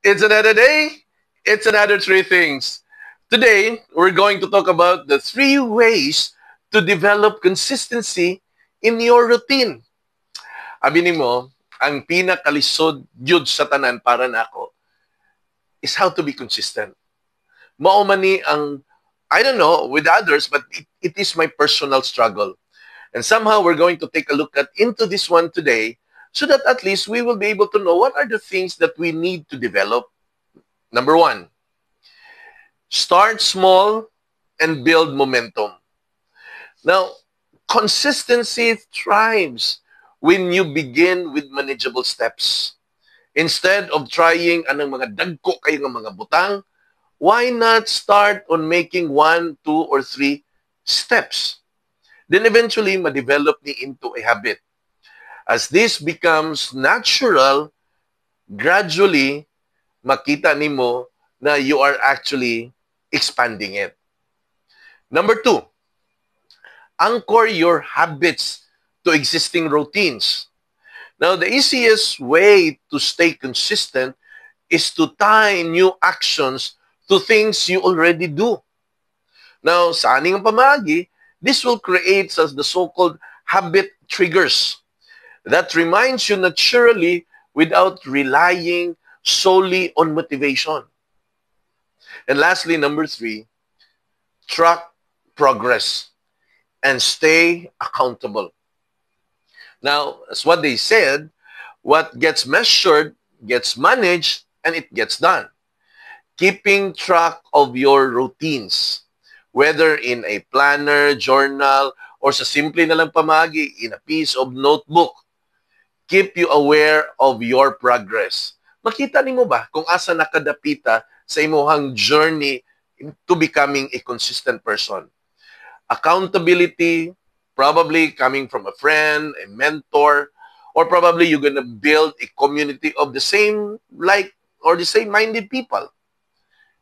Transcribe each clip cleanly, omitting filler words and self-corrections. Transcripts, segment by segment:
It's another day. It's another three things. Today, we're going to talk about the three ways to develop consistency in your routine. Abinin mo, ang pinakalisod yun sa tanan para nako is how to be consistent. Mao man ni ang, I don't know, with others, but it is my personal struggle. And somehow we're going to take a look at into this one today so that at least we will be able to know what are the things that we need to develop. Number one, start small and build momentum. Now, consistency thrives when you begin with manageable steps. Instead of trying anong mga dagko kayo ng mga butang, why not start on making 1, 2, or 3 steps? Then eventually, ma-develop ni into a habit. As this becomes natural, gradually, makita nimo na you are actually expanding it. Number 2, anchor your habits to existing routines. Now, the easiest way to stay consistent is to tie new actions to things you already do. Now, sa aning pamagi, this will create as the so-called habit triggers that reminds you naturally without relying solely on motivation. And lastly, number 3, track progress and stay accountable. Now, as what they said, what gets measured gets managed and it gets done. Keeping track of your routines, whether in a planner, journal, or sa simple na lang pamagi, in a piece of notebook, keep you aware of your progress. Makita nimo ba kung asa nakadapita sa imuhang journey to becoming a consistent person? Accountability, probably coming from a friend, a mentor, or probably you're gonna build a community of the same like or the same minded people.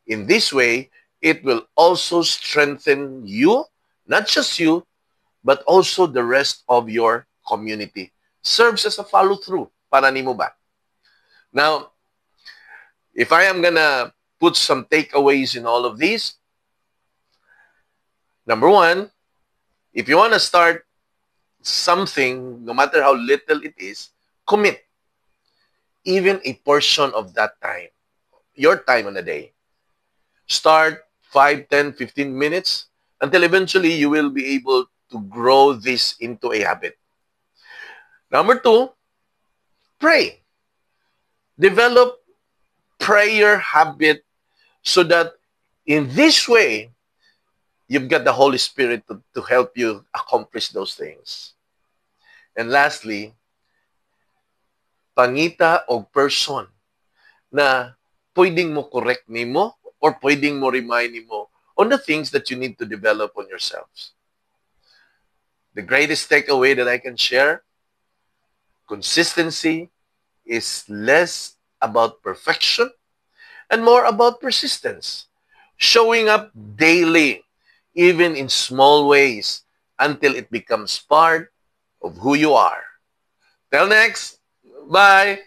In this way, it will also strengthen you, not just you, but also the rest of your community. Serves as a follow-through para nimo ba? Now, if I am gonna put some takeaways in all of these, number 1, if you want to start something, no matter how little it is, commit. Even a portion of that time, your time on a day. Start 5, 10, 15 minutes until eventually you will be able to grow this into a habit. Number 2, pray. Develop prayer habit so that in this way, you've got the Holy Spirit to help you accomplish those things. And lastly, pangita o person na pwedeng mo correct nimo or pwedeng mo remind nimo on the things that you need to develop on yourselves. The greatest takeaway that I can share, consistency is less about perfection and more about persistence. Showing up daily, even in small ways, until it becomes part of who you are. Till next, bye!